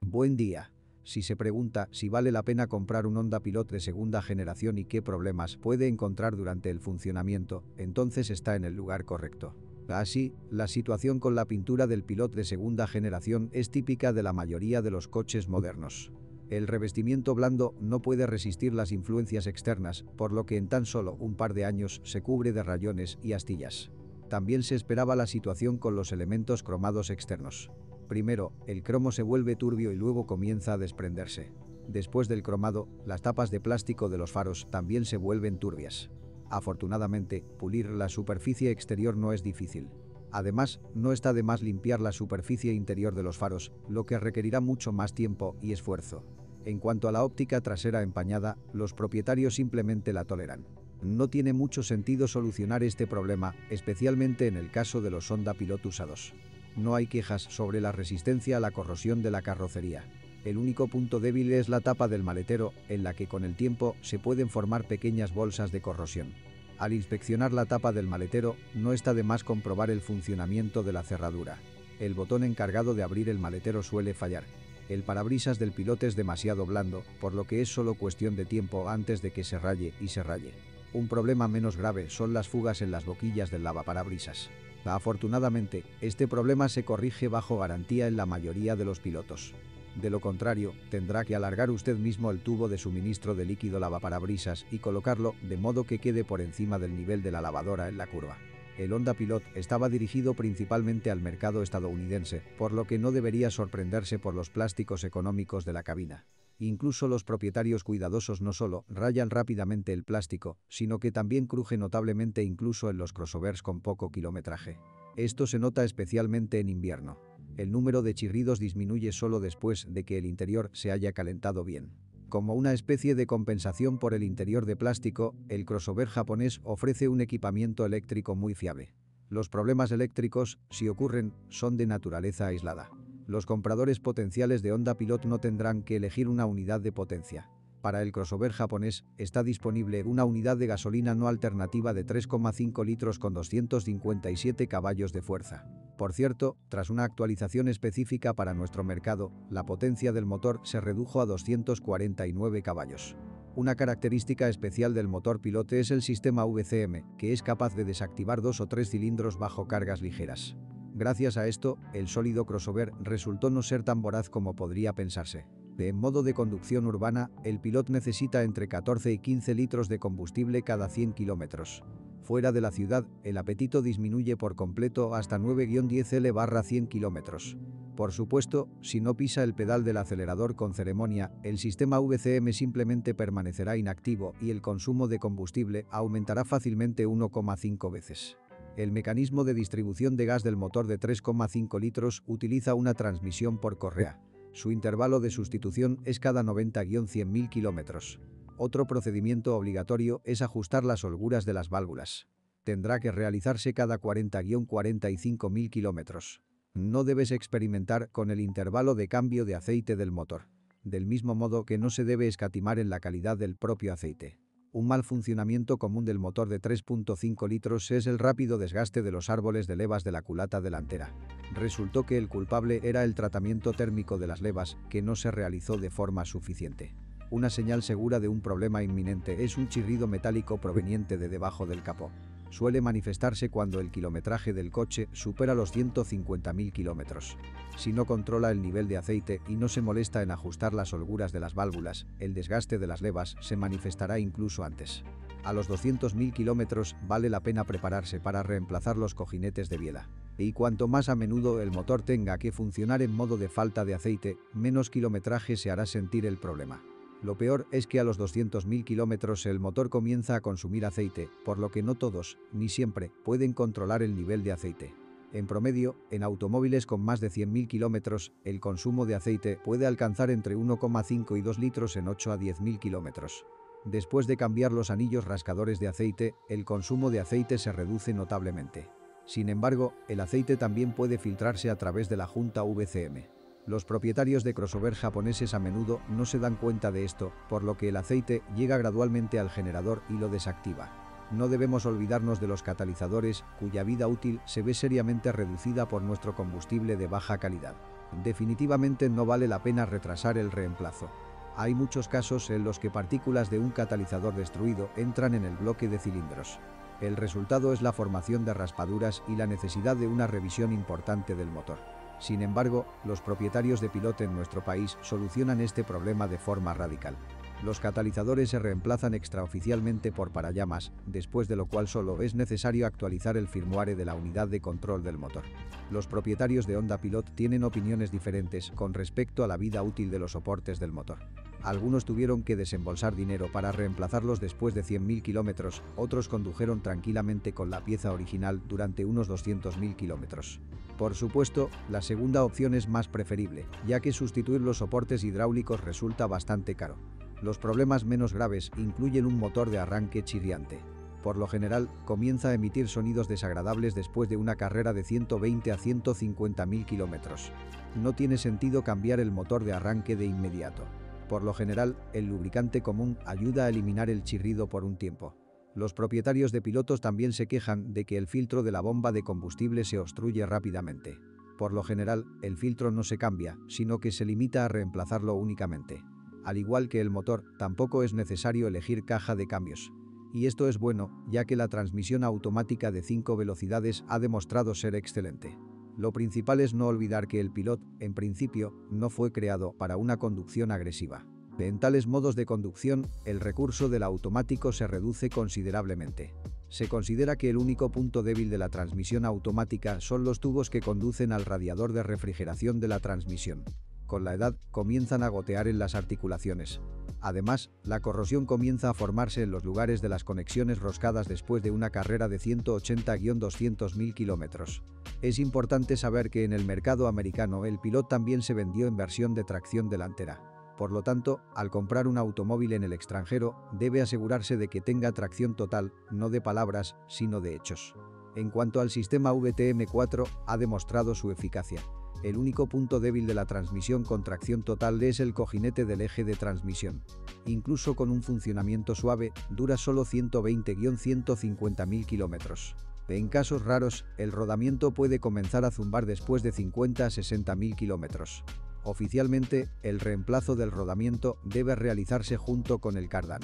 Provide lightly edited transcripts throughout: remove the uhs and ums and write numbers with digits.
Buen día. Si se pregunta si vale la pena comprar un Honda Pilot de segunda generación y qué problemas puede encontrar durante el funcionamiento, entonces está en el lugar correcto. Así, la situación con la pintura del Pilot de segunda generación es típica de la mayoría de los coches modernos. El revestimiento blando no puede resistir las influencias externas, por lo que en tan solo un par de años se cubre de rayones y astillas. También se esperaba la situación con los elementos cromados externos. Primero, el cromo se vuelve turbio y luego comienza a desprenderse. Después del cromado, las tapas de plástico de los faros también se vuelven turbias. Afortunadamente, pulir la superficie exterior no es difícil. Además, no está de más limpiar la superficie interior de los faros, lo que requerirá mucho más tiempo y esfuerzo. En cuanto a la óptica trasera empañada, los propietarios simplemente la toleran. No tiene mucho sentido solucionar este problema, especialmente en el caso de los Honda Pilot usados. No hay quejas sobre la resistencia a la corrosión de la carrocería. El único punto débil es la tapa del maletero, en la que con el tiempo se pueden formar pequeñas bolsas de corrosión. Al inspeccionar la tapa del maletero, no está de más comprobar el funcionamiento de la cerradura. El botón encargado de abrir el maletero suele fallar. El parabrisas del Pilot es demasiado blando, por lo que es solo cuestión de tiempo antes de que se raye y se raye. Un problema menos grave son las fugas en las boquillas del lavaparabrisas. Afortunadamente, este problema se corrige bajo garantía en la mayoría de los pilotos. De lo contrario, tendrá que alargar usted mismo el tubo de suministro de líquido lavaparabrisas y colocarlo de modo que quede por encima del nivel de la lavadora en la curva. El Honda Pilot estaba dirigido principalmente al mercado estadounidense, por lo que no debería sorprenderse por los plásticos económicos de la cabina. Incluso los propietarios cuidadosos no solo rayan rápidamente el plástico, sino que también cruje notablemente incluso en los crossovers con poco kilometraje. Esto se nota especialmente en invierno. El número de chirridos disminuye solo después de que el interior se haya calentado bien. Como una especie de compensación por el interior de plástico, el crossover japonés ofrece un equipamiento eléctrico muy fiable. Los problemas eléctricos, si ocurren, son de naturaleza aislada. Los compradores potenciales de Honda Pilot no tendrán que elegir una unidad de potencia. Para el crossover japonés, está disponible una unidad de gasolina no alternativa de 3,5 litros con 257 caballos de fuerza. Por cierto, tras una actualización específica para nuestro mercado, la potencia del motor se redujo a 249 caballos. Una característica especial del motor Pilot es el sistema VCM, que es capaz de desactivar 2 o 3 cilindros bajo cargas ligeras. Gracias a esto, el sólido crossover resultó no ser tan voraz como podría pensarse. En modo de conducción urbana, el Pilot necesita entre 14 y 15 litros de combustible cada 100 kilómetros. Fuera de la ciudad, el apetito disminuye por completo hasta 9-10 L/100 kilómetros. Por supuesto, si no pisa el pedal del acelerador con ceremonia, el sistema VCM simplemente permanecerá inactivo y el consumo de combustible aumentará fácilmente 1,5 veces. El mecanismo de distribución de gas del motor de 3,5 litros utiliza una transmisión por correa. Su intervalo de sustitución es cada 90-100.000 kilómetros. Otro procedimiento obligatorio es ajustar las holguras de las válvulas. Tendrá que realizarse cada 40-45.000 kilómetros. No debes experimentar con el intervalo de cambio de aceite del motor. Del mismo modo que no se debe escatimar en la calidad del propio aceite. Un mal funcionamiento común del motor de 3,5 litros es el rápido desgaste de los árboles de levas de la culata delantera. Resultó que el culpable era el tratamiento térmico de las levas, que no se realizó de forma suficiente. Una señal segura de un problema inminente es un chirrido metálico proveniente de debajo del capó. Suele manifestarse cuando el kilometraje del coche supera los 150.000 kilómetros. Si no controla el nivel de aceite y no se molesta en ajustar las holguras de las válvulas, el desgaste de las levas se manifestará incluso antes. A los 200.000 kilómetros vale la pena prepararse para reemplazar los cojinetes de biela. Y cuanto más a menudo el motor tenga que funcionar en modo de falta de aceite, menos kilometraje se hará sentir el problema. Lo peor es que a los 200.000 kilómetros el motor comienza a consumir aceite, por lo que no todos, ni siempre, pueden controlar el nivel de aceite. En promedio, en automóviles con más de 100.000 kilómetros, el consumo de aceite puede alcanzar entre 1,5 y 2 litros en 8 a 10.000 kilómetros. Después de cambiar los anillos rascadores de aceite, el consumo de aceite se reduce notablemente. Sin embargo, el aceite también puede filtrarse a través de la junta VCM. Los propietarios de crossover japoneses a menudo no se dan cuenta de esto, por lo que el aceite llega gradualmente al generador y lo desactiva. No debemos olvidarnos de los catalizadores, cuya vida útil se ve seriamente reducida por nuestro combustible de baja calidad. Definitivamente no vale la pena retrasar el reemplazo. Hay muchos casos en los que partículas de un catalizador destruido entran en el bloque de cilindros. El resultado es la formación de raspaduras y la necesidad de una revisión importante del motor. Sin embargo, los propietarios de Pilot en nuestro país solucionan este problema de forma radical. Los catalizadores se reemplazan extraoficialmente por parallamas, después de lo cual solo es necesario actualizar el firmware de la unidad de control del motor. Los propietarios de Honda Pilot tienen opiniones diferentes con respecto a la vida útil de los soportes del motor. Algunos tuvieron que desembolsar dinero para reemplazarlos después de 100.000 kilómetros, otros condujeron tranquilamente con la pieza original durante unos 200.000 kilómetros. Por supuesto, la segunda opción es más preferible, ya que sustituir los soportes hidráulicos resulta bastante caro. Los problemas menos graves incluyen un motor de arranque chirriante. Por lo general, comienza a emitir sonidos desagradables después de una carrera de 120 a 150.000 kilómetros. No tiene sentido cambiar el motor de arranque de inmediato. Por lo general, el lubricante común ayuda a eliminar el chirrido por un tiempo. Los propietarios de pilotos también se quejan de que el filtro de la bomba de combustible se obstruye rápidamente. Por lo general, el filtro no se cambia, sino que se limita a reemplazarlo únicamente. Al igual que el motor, tampoco es necesario elegir caja de cambios. Y esto es bueno, ya que la transmisión automática de 5 velocidades ha demostrado ser excelente. Lo principal es no olvidar que el Pilot, en principio, no fue creado para una conducción agresiva. En tales modos de conducción, el recurso del automático se reduce considerablemente. Se considera que el único punto débil de la transmisión automática son los tubos que conducen al radiador de refrigeración de la transmisión. Con la edad, comienzan a gotear en las articulaciones. Además, la corrosión comienza a formarse en los lugares de las conexiones roscadas después de una carrera de 180-200.000 kilómetros. Es importante saber que en el mercado americano el Pilot también se vendió en versión de tracción delantera. Por lo tanto, al comprar un automóvil en el extranjero, debe asegurarse de que tenga tracción total, no de palabras, sino de hechos. En cuanto al sistema VTM4, ha demostrado su eficacia. El único punto débil de la transmisión con tracción total es el cojinete del eje de transmisión. Incluso con un funcionamiento suave, dura solo 120-150.000 kilómetros. En casos raros, el rodamiento puede comenzar a zumbar después de 50 a 60.000 kilómetros. Oficialmente, el reemplazo del rodamiento debe realizarse junto con el cardan.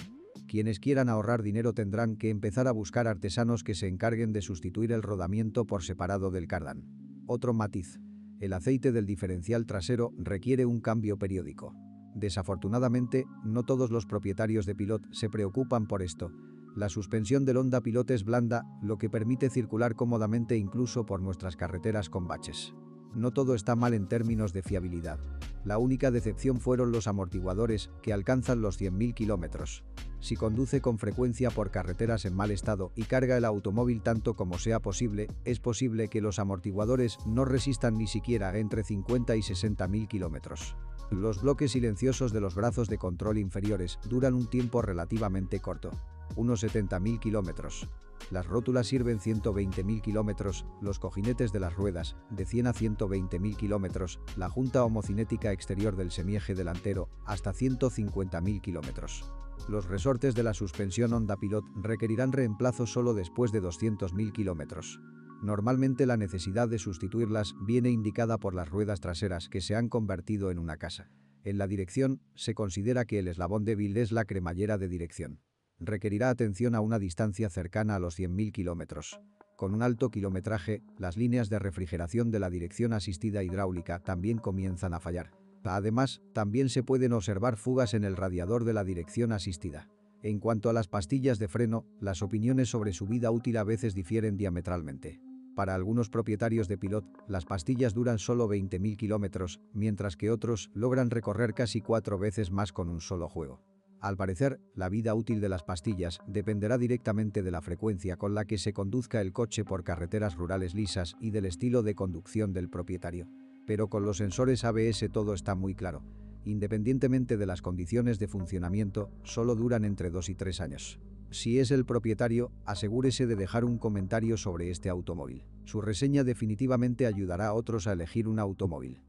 Quienes quieran ahorrar dinero tendrán que empezar a buscar artesanos que se encarguen de sustituir el rodamiento por separado del cardan. Otro matiz. El aceite del diferencial trasero requiere un cambio periódico. Desafortunadamente, no todos los propietarios de Pilot se preocupan por esto. La suspensión del Honda Pilot es blanda, lo que permite circular cómodamente incluso por nuestras carreteras con baches. No todo está mal en términos de fiabilidad. La única decepción fueron los amortiguadores, que alcanzan los 100.000 kilómetros. Si conduce con frecuencia por carreteras en mal estado y carga el automóvil tanto como sea posible, es posible que los amortiguadores no resistan ni siquiera entre 50 y 60.000 kilómetros. Los bloques silenciosos de los brazos de control inferiores duran un tiempo relativamente corto, unos 70.000 kilómetros. Las rótulas sirven 120.000 kilómetros, los cojinetes de las ruedas, de 100 a 120.000 kilómetros, la junta homocinética exterior del semieje delantero, hasta 150.000 kilómetros. Los resortes de la suspensión Honda Pilot requerirán reemplazo solo después de 200.000 kilómetros. Normalmente la necesidad de sustituirlas viene indicada por las ruedas traseras que se han convertido en una casa. En la dirección, se considera que el eslabón débil es la cremallera de dirección. Requerirá atención a una distancia cercana a los 100.000 kilómetros. Con un alto kilometraje, las líneas de refrigeración de la dirección asistida hidráulica también comienzan a fallar. Además, también se pueden observar fugas en el radiador de la dirección asistida. En cuanto a las pastillas de freno, las opiniones sobre su vida útil a veces difieren diametralmente. Para algunos propietarios de Pilot, las pastillas duran solo 20.000 kilómetros, mientras que otros logran recorrer casi 4 veces más con un solo juego. Al parecer, la vida útil de las pastillas dependerá directamente de la frecuencia con la que se conduzca el coche por carreteras rurales lisas y del estilo de conducción del propietario. Pero con los sensores ABS todo está muy claro. Independientemente de las condiciones de funcionamiento, solo duran entre 2 y 3 años. Si es el propietario, asegúrese de dejar un comentario sobre este automóvil. Su reseña definitivamente ayudará a otros a elegir un automóvil.